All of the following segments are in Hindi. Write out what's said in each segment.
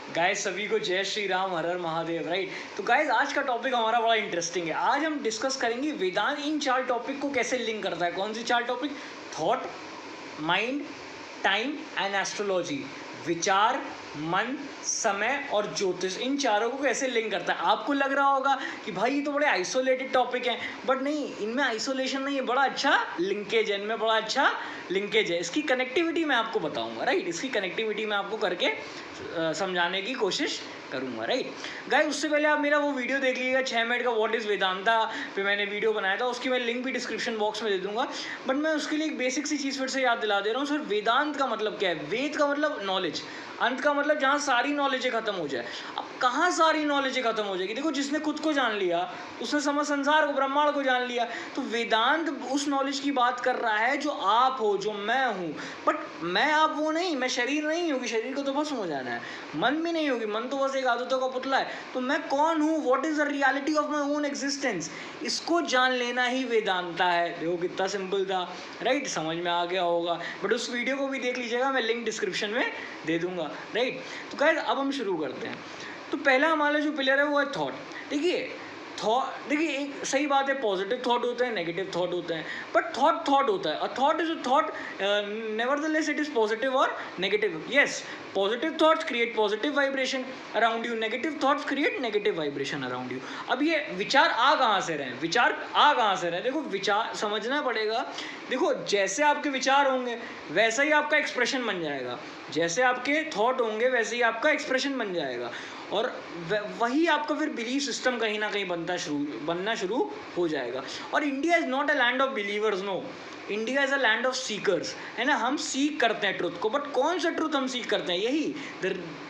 गाइस सभी को जय श्री राम, हर हर महादेव। राइट, तो गाइस आज का टॉपिक हमारा बड़ा इंटरेस्टिंग है। आज हम डिस्कस करेंगे वेदांत इन चार टॉपिक को कैसे लिंक करता है। कौन सी चार topic? Thought, mind, time and astrology. विचार, मन, समय और ज्योतिष, इन चारों को कैसे लिंक करता है। आपको लग रहा होगा कि भाई ये तो बड़े आइसोलेटेड टॉपिक हैं, बट नहीं, इनमें आइसोलेशन नहीं है, बड़ा अच्छा लिंकेज है, इनमें बड़ा अच्छा लिंकेज है। इसकी कनेक्टिविटी मैं आपको बताऊंगा। राइट, इसकी कनेक्टिविटी मैं आपको करके समझाने की कोशिश करूंगा। राइट गाइस, उससे पहले आप मेरा वो वीडियो देख लीजिएगा 6 मिनट का, व्हाट इज़ वेदांता पे मैंने वीडियो बनाया था, उसकी मैं लिंक भी डिस्क्रिप्शन बॉक्स में दे दूंगा। बट मैं उसके लिए एक बेसिक सी चीज़ फिर से याद दिला दे रहा हूँ सर। वेदांत का मतलब क्या है? वेद का मतलब नॉलेज, अंत का मतलब जहाँ सारी नॉलेजें खत्म हो जाए। अब कहाँ सारी नॉलेजें खत्म हो जाएगी? देखो, जिसने खुद को जान लिया, उसने समस्त संसार को, ब्रह्मांड को जान लिया। तो वेदांत उस नॉलेज की बात कर रहा है जो आप हो, जो मैं हूँ। बट मैं आप वो नहीं, मैं शरीर नहीं हूँ कि शरीर को तो भस्म हो जाना है। मन भी नहीं होगी, मन तो बस एक आदतों का पुतला है। तो मैं कौन हूँ? What is the reality of my own existence? इसको जान लेना ही वेदांता है। देखो कितना सिंपल था। राइट, समझ में आ गया होगा। बट उस वीडियो को भी देख लीजिएगा, मैं लिंक डिस्क्रिप्शन में दे दूंगा। राइट, तो गाइस अब हम शुरू करते हैं। तो पहला हमारा जो पिलर है वो है थॉट। देखिए थॉट, देखिए एक सही बात है, पॉजिटिव थॉट होते हैं, नेगेटिव थॉट होते हैं, बट थॉट होता है। A thought is a thought, nevertheless it is positive और negative. Yes, positive thoughts create positive vibration around you, negative thoughts create negative vibration around you. अब ये विचार आ कहाँ से रहे? विचार आ कहाँ से रहे? देखो, विचार समझना पड़ेगा। देखो, जैसे आपके विचार होंगे वैसा ही आपका एक्सप्रेशन बन जाएगा, जैसे आपके थॉट होंगे वैसे ही आपका एक्सप्रेशन बन जाएगा, और वही आपका फिर बिलीफ सिस्टम कहीं ना कहीं बनना शुरू हो जाएगा। और India is not a land of believers, no, India is a land of seekers, है ना। हम सीख करते हैं ट्रुथ को, बट कौन सा ट्रुथ हम सीख करते हैं? यही,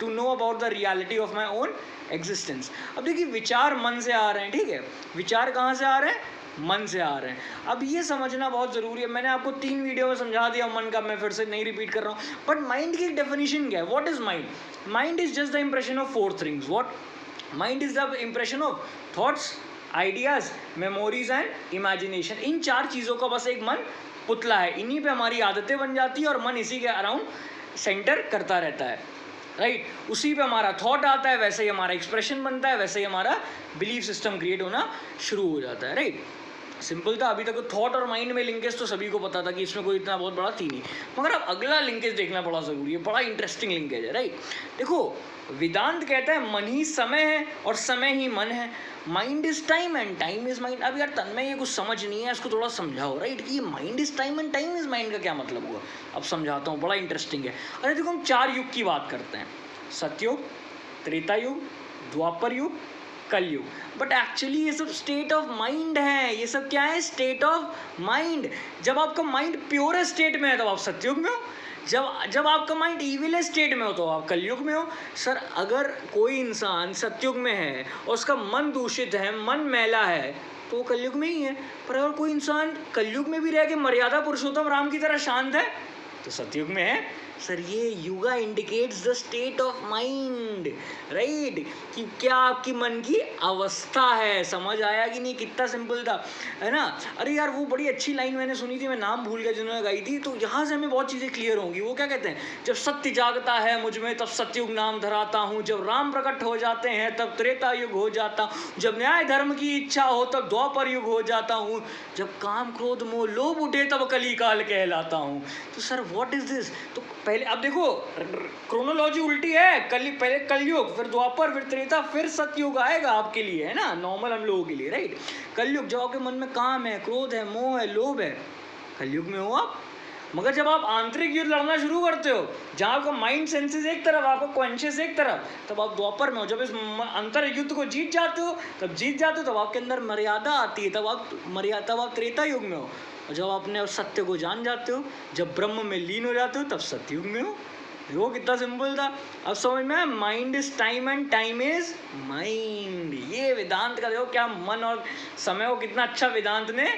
to know about the reality of my own existence. अब देखिए, विचार मन से आ रहे हैं, ठीक है। विचार कहाँ से आ रहे हैं? मन से आ रहे हैं। अब ये समझना बहुत ज़रूरी है। मैंने आपको 3 वीडियो में समझा दिया मन का, मैं फिर से नहीं रिपीट कर रहा हूँ। बट माइंड की एक डेफिनेशन क्या है? What is mind? Mind is just the impression of 4 things. What? Mind is the impression of thoughts, ideas, memories and imagination. इन 4 चीज़ों का बस एक मन पुतला है। इन्हीं पे हमारी आदतें बन जाती है और मन इसी के अराउंड सेंटर करता रहता है। राइट, उसी पे हमारा थॉट आता है, वैसे ही हमारा एक्सप्रेशन बनता है, वैसे ही हमारा बिलीफ सिस्टम क्रिएट होना शुरू हो जाता है। राइट, सिंपल था। अभी तक थॉट और माइंड में लिंकेज तो सभी को पता था कि इसमें कोई इतना बहुत बड़ा थी नहीं, मगर अब अगला लिंकेज देखना बड़ा ज़रूरी है। बड़ा इंटरेस्टिंग लिंकेज है। राइट, देखो, वेदांत कहता है मन ही समय है और समय ही मन है। Mind is time and time is mind. अब यार तन्मय ये कुछ समझ नहीं है, इसको थोड़ा समझाओ। राइट, कि ये mind is time and time is mind का क्या मतलब हुआ? अब समझाता हूँ, बड़ा इंटरेस्टिंग है। अरे देखो, हम 4 युग की बात करते हैं, सतयुग, त्रेता युग, द्वापर युग, कलयुग। बट एक्चुअली ये सब स्टेट ऑफ माइंड है। ये सब क्या है? State of mind. जब आपका माइंड प्योर स्टेट में है तब आप सतयुग में हो, जब आपका माइंड इविल स्टेट में हो तो आप कलयुग में हो। सर, अगर कोई इंसान सतयुग में है और उसका मन दूषित है, मन मैला है, तो वो कलयुग में ही है। पर अगर कोई इंसान कलयुग में भी रह के मर्यादा पुरुषोत्तम राम की तरह शांत है तो सतयुग में है। सर, ये yoga indicates the state of mind. Right, कि क्या आपकी मन की अवस्था है। समझ आया कि नहीं? कितना सिंपल था, है ना। अरे यार, वो बड़ी अच्छी लाइन मैंने सुनी थी, मैं नाम भूल गया जिन्होंने गाई थी, तो यहाँ से हमें बहुत चीज़ें क्लियर होंगी। वो क्या कहते हैं? जब सत्य जागता है मुझ में तब सतयुग नाम धराता हूँ, जब राम प्रकट हो जाते हैं तब त्रेता युग हो जाता हूँ, जब न्याय धर्म की इच्छा हो तब द्वापर युग हो जाता हूँ, जब काम क्रोध मोह लोभ उठे तब कली काल कहलाता हूँ। तो सर, व्हाट इज दिस? तो पहले अब देखो, क्रोनोलॉजी उल्टी है। पहले कलयुग, फिर द्वापर, फिर त्रेता, फिर सतयुग आएगा आपके लिए, है ना, नॉर्मल हम लोगों के लिए। राइट, कलयुग जब आपके मन में काम है, क्रोध है, मोह है, लोभ है, कलयुग में हो आप। मगर जब आप आंतरिक युद्ध लड़ना शुरू करते हो, जहाँ आपका माइंड सेंसेस एक तरफ, आपका कॉन्शियस एक तरफ, तब आप द्वापर में हो। जब इस अंतर युद्ध को जीत जाते हो, तब आपके अंदर मर्यादा आती है, तब आप त्रेता युग में हो। और जब आपने उस सत्य को जान जाते हो, जब ब्रह्म में लीन हो जाते हो, तब सतयुग में हो। देखो कितना सिंपल था। अब समझ में? Mind is time and time is mind. ये वेदांत का देखो क्या मन और समय को कितना अच्छा वेदांत ने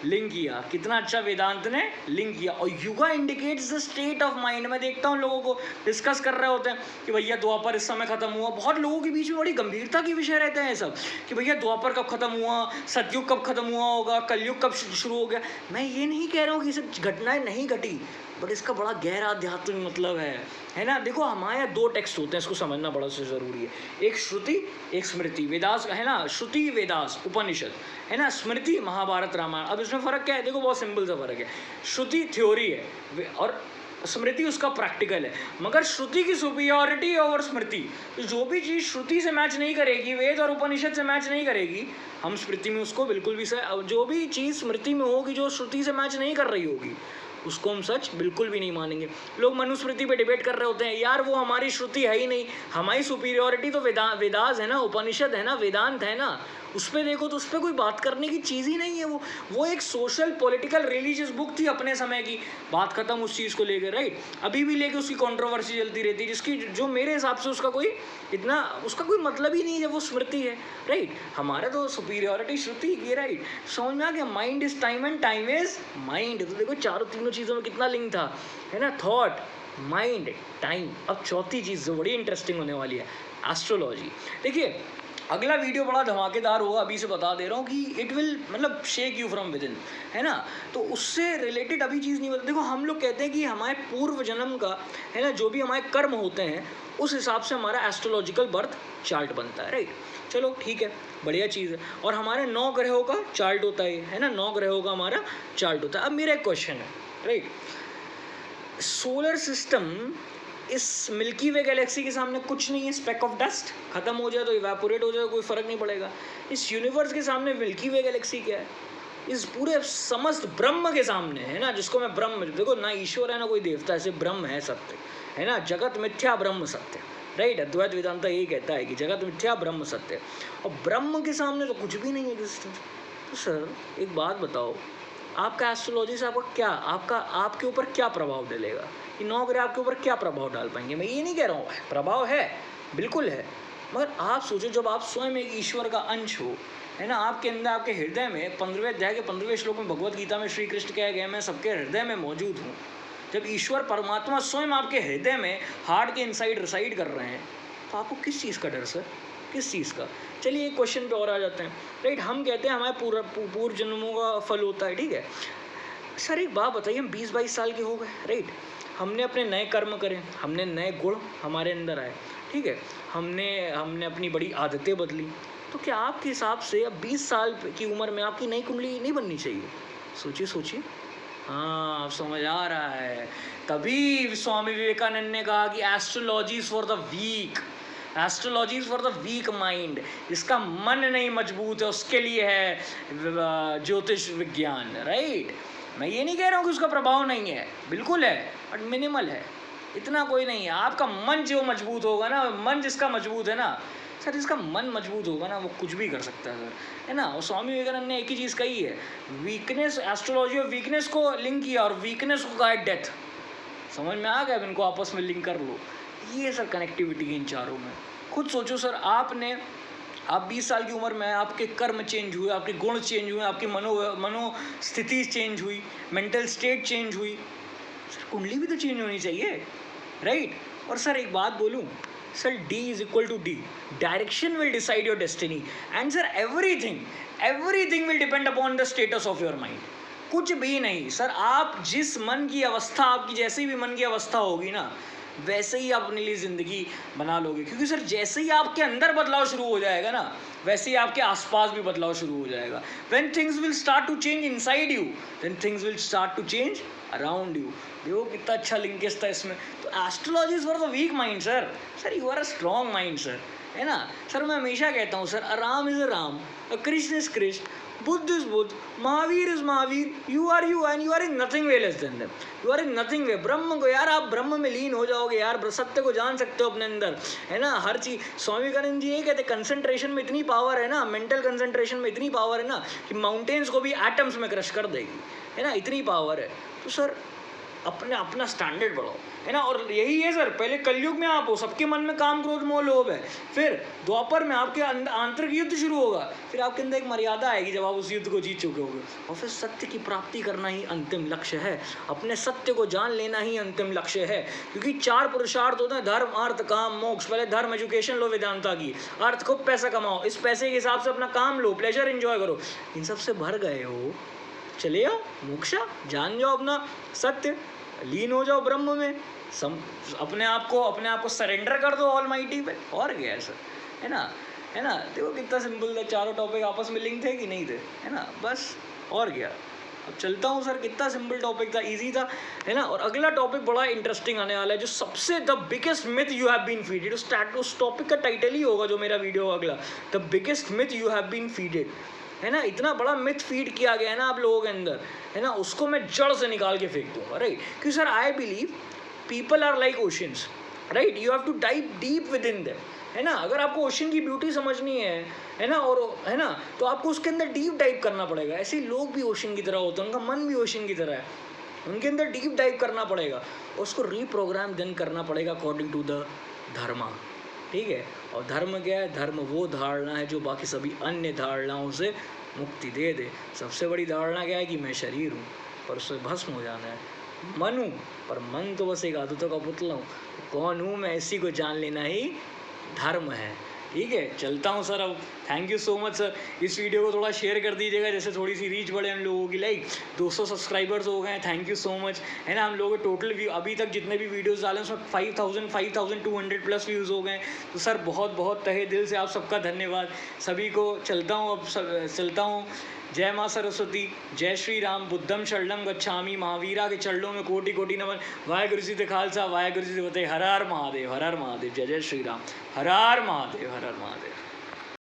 लिंक किया, कितना अच्छा वेदांत ने लिंक किया। और yoga indicates the state of mind. मैं देखता हूँ लोगों को डिस्कस कर रहे होते हैं कि भैया द्वापर इस समय खत्म हुआ। बहुत लोगों के बीच में बड़ी गंभीरता की विषय रहते हैं सब, कि भैया द्वापर कब खत्म हुआ, सतयुग कब खत्म हुआ होगा, कलयुग कब शुरू हो गया। मैं ये नहीं कह रहा हूँ कि सब घटनाएं नहीं घटी, बट इसका बड़ा गहरा आध्यात्मिक मतलब है ना। देखो हमारे यहाँ 2 टेक्स्ट होते हैं, इसको समझना बड़ा से ज़रूरी है, एक श्रुति एक स्मृति। वेदास है ना, श्रुति वेदास उपनिषद है ना, स्मृति महाभारत रामायण। अब इसमें फ़र्क क्या है, देखो बहुत सिंपल सा फ़र्क है। श्रुति थ्योरी है और स्मृति उसका प्रैक्टिकल है, मगर श्रुति की सुपीरियॉरिटी ओवर स्मृति। तो जो भी चीज़ श्रुति से मैच नहीं करेगी, वेद और उपनिषद से मैच नहीं करेगी, हम स्मृति में उसको बिल्कुल भी जो भी चीज़ स्मृति में होगी जो श्रुति से मैच नहीं कर रही होगी, उसको हम सच बिल्कुल भी नहीं मानेंगे। लोग मनुस्मृति पे डिबेट कर रहे होते हैं, यार वो हमारी श्रुति है ही नहीं, हमारी सुपीरियॉरिटी तो वेदास है ना, उपनिषद है ना, वेदांत है ना, उस पर देखो तो उस पर कोई बात करने की चीज़ ही नहीं है। वो एक सोशल पॉलिटिकल रिलीजियस बुक थी अपने समय की, बात खत्म उस चीज़ को लेकर, राइट। अभी भी लेके उसकी कंट्रोवर्सी चलती रहती है, जिसकी जो मेरे हिसाब से उसका कोई मतलब ही नहीं है जब वो स्मृति है, राइट। हमारा तो सुपीरियॉरिटी श्रुति की, राइट। समझ में आ गया, mind is time and time is mind. तो देखो तीनों चीज़ों में कितना लिंक था, है ना, थॉट, माइंड, टाइम। अब चौथी चीज़ जो बड़ी इंटरेस्टिंग होने वाली है, एस्ट्रोलॉजी। देखिए अगला वीडियो बड़ा धमाकेदार होगा, अभी से बता दे रहा हूँ कि इट विल मतलब shake you from with in, है ना। तो उससे रिलेटेड अभी चीज़ नहीं बता। देखो हम लोग कहते हैं कि हमारे पूर्व जन्म का, है ना, जो भी हमारे कर्म होते हैं उस हिसाब से हमारा एस्ट्रोलॉजिकल बर्थ चार्ट बनता है, राइट। चलो ठीक है, बढ़िया चीज़ है। और हमारे 9 ग्रहों का चार्ट होता है ना, 9 ग्रहों का हमारा चार्ट होता है। अब मेरा एक क्वेश्चन है, राइट, सोलर सिस्टम इस मिल्की वे गैलेक्सी के सामने कुछ नहीं है, स्पेक ऑफ डस्ट, खत्म हो जाए तो इवेपोरेट हो जाए, कोई फ़र्क नहीं पड़ेगा। इस यूनिवर्स के सामने मिल्की वे गैलेक्सी क्या है, इस पूरे समस्त ब्रह्म के सामने, है ना, जिसको मैं ब्रह्म, देखो ना ईश्वर है ना कोई देवता, ऐसे ब्रह्म है सत्य, है ना, जगत मिथ्या ब्रह्म सत्य, राइट। अद्वैत वेदांत यही कहता है कि जगत मिथ्या ब्रह्म सत्य, और ब्रह्म के सामने तो कुछ भी नहीं एग्जिस्टेंस। तो सर एक बात बताओ, आपका एस्ट्रोलॉजी से आपके ऊपर क्या प्रभाव डालेगा, कि 9 ग्रह आपके ऊपर क्या प्रभाव डाल पाएंगे। मैं ये नहीं कह रहा हूँ, प्रभाव है, बिल्कुल है, मगर आप सोचो जब आप स्वयं एक ईश्वर का अंश हो, है ना, आपके अंदर, आपके हृदय में 15वें अध्याय के 15वें श्लोक में भगवत गीता में श्री कृष्ण कह गए, मैं सबके हृदय में मौजूद हूँ। जब ईश्वर परमात्मा स्वयं आपके हृदय में, हार्ट के इनसाइड रिसाइड कर रहे हैं, तो आपको किस चीज़ का डर सर, किस चीज़ का। चलिए एक क्वेश्चन पे और आ जाते हैं, राइट। हम कहते हैं हमारे पूर्व जन्मों का फल होता है, ठीक है। सर एक बात बताइए, हम 20-22 साल के हो गए, राइट, हमने अपने नए कर्म करे, हमने नए गुण हमारे अंदर आए, ठीक है, हमने अपनी बड़ी आदतें बदली, तो क्या आपके हिसाब से अब 20 साल की उम्र में आपकी नई कुंडली नहीं बननी चाहिए। सोचिए, हाँ समझ आ रहा है। तभी स्वामी विवेकानंद ने कहा कि astrology is for the weak, astrology is for the weak mind, जिसका मन नहीं मजबूत है उसके लिए है ज्योतिष विज्ञान, राइट। मैं ये नहीं कह रहा हूँ कि उसका प्रभाव नहीं है, बिल्कुल है, बट मिनिमल है, इतना कोई नहीं है। आपका मन जो मजबूत होगा ना, मन जिसका मजबूत है ना सर, जिसका मन मजबूत होगा ना वो कुछ भी कर सकता है सर, है ना। और स्वामी विवेकानंद ने एक ही चीज़ कही है, वीकनेस, एस्ट्रोलॉजी और वीकनेस को लिंक किया और वीकनेस को कहा डेथ। समझ में आ गया, इनको आपस में लिंक कर लो। ये सर कनेक्टिविटी है इन चारों में। खुद सोचो सर, आप 20 साल की उम्र में आपके कर्म चेंज हुए, आपके गुण चेंज हुए, आपकी मनोस्थिति चेंज हुई, मेंटल स्टेट चेंज हुई, सर कुंडली भी तो चेंज होनी चाहिए, राइट। और सर एक बात बोलूँ sir, D is equal to D, direction will decide your destiny, and sir everything will depend upon the status of your mind। कुछ भी नहीं सर, आप जिस मन की अवस्था, आपकी जैसी भी मन की अवस्था होगी ना, वैसे ही आप अपने लिए ज़िंदगी बना लोगे। क्योंकि सर जैसे ही आपके अंदर बदलाव शुरू हो जाएगा ना, वैसे ही आपके आसपास भी बदलाव शुरू हो जाएगा। When things will start to change inside you, then things will start to change around you। देखो कितना अच्छा लिंकेज था इसमें। तो astrology is for the weak mind sir you are a strong mind sir, है ना। सर मैं हमेशा कहता हूँ sir, Ram is Ram, Krishna is Krishna, Buddha is Buddha, Mahavir is Mahavir, you are you and you are in nothing way less than them, you are in nothing way. ब्रह्म को यार, आप ब्रह्म में लीन हो जाओगे यार, सत्य को जान सकते हो अपने अंदर, है ना। हर चीज़, स्वामी विवेकानंद जी ये कहते हैं, कंसंट्रेशन में इतनी पावर है ना, मेंटल कंसंट्रेशन में इतनी पावर है ना कि माउंटेन्स को भी एटम्स में क्रश कर देगी, है ना, इतनी पावर है। तो सर अपना स्टैंडर्ड बढ़ाओ, है ना। और यही है सर, पहले कलयुग में आप हो, सबके मन में काम क्रोध मोह लोभ है, फिर द्वापर में आपके आंतरिक युद्ध शुरू होगा, फिर आपके अंदर एक मर्यादा आएगी जब आप उस युद्ध को जीत चुके होगे, और फिर सत्य की प्राप्ति करना ही अंतिम लक्ष्य है, अपने सत्य को जान लेना ही अंतिम लक्ष्य है। क्योंकि 4 पुरुषार्थ होते हैं, धर्म अर्थ काम मोक्ष। पहले धर्म एजुकेशन लो वेदांता की, अर्थ खूब पैसा कमाओ, इस पैसे के हिसाब से अपना काम लो, प्लेजर एंजॉय करो, इन सब से भर गए हो, चले आओ मोक्षा, जान जाओ अपना सत्य, लीन हो जाओ ब्रह्म में, अपने आप को सरेंडर कर दो ऑलमाइटी पे, और क्या है सर, है ना, है ना। देखो कितना सिंपल था, चारों टॉपिक आपस में लिंक थे कि नहीं थे, है ना, बस, और क्या। अब चलता हूँ सर, कितना सिंपल टॉपिक था, इजी था, है ना। और अगला टॉपिक बड़ा इंटरेस्टिंग आने वाला है, जो सबसे the biggest myth you have been feeded, उस टॉपिक का टाइटल ही होगा जो मेरा वीडियो अगला, the biggest myth you have been feeded, है ना। इतना बड़ा मिथ फीड किया गया है ना आप लोगों के अंदर, है ना, उसको मैं जड़ से निकाल के फेंक दूंगा, राइट। क्योंकि sir I believe people are like oceans, right, you have to dive deep within them, है ना। अगर आपको ओशन की ब्यूटी समझनी है ना, और है ना, तो आपको उसके अंदर डीप डाइव करना पड़ेगा। ऐसे ही लोग भी ओशन की तरह होते हैं, उनका मन भी ओशन की तरह है, उनके अंदर डीप डाइव करना पड़ेगा, उसको रीप्रोग्राम देन करना पड़ेगा अकॉर्डिंग टू द धर्मा, ठीक है। और धर्म क्या है? धर्म वो धारणा है जो बाकी सभी अन्य धारणाओं से मुक्ति दे दे। सबसे बड़ी धारणा क्या है? कि मैं शरीर हूँ पर उससे भस्म हो जाना है, मन हूँ पर मन तो बस एक आदतों का पुतला हूँ, कौन हूँ मैं इसी को जान लेना ही धर्म है, ठीक है। चलता हूँ सर अब, thank you so much sir. इस वीडियो को थोड़ा शेयर कर दीजिएगा, जैसे थोड़ी सी रीच बढ़े हम लोगों की, लाइक 200 सब्सक्राइबर्स हो गए हैं, थैंक यू सो मच, है ना। हम लोगों के टोटल व्यू अभी तक जितने भी वीडियोस डाले उसमें 5200 प्लस व्यूज़ हो गए, तो सर बहुत बहुत तहे दिल से आप सबका धन्यवाद सभी को। चलता हूँ अब, चलता हूँ। जय माँ सरस्वती, जय श्री राम, बुद्धम शरणम गच्छामि, महावीरा के चरणों में कोटि कोटि नमन। वाहेगुरु जी दे खालसा, वाहेगुरु जी दे फतेह। हर हर महादेव, हर हर महादेव, जय जय श्री राम, हर हर महादेव, हर हर महादेव।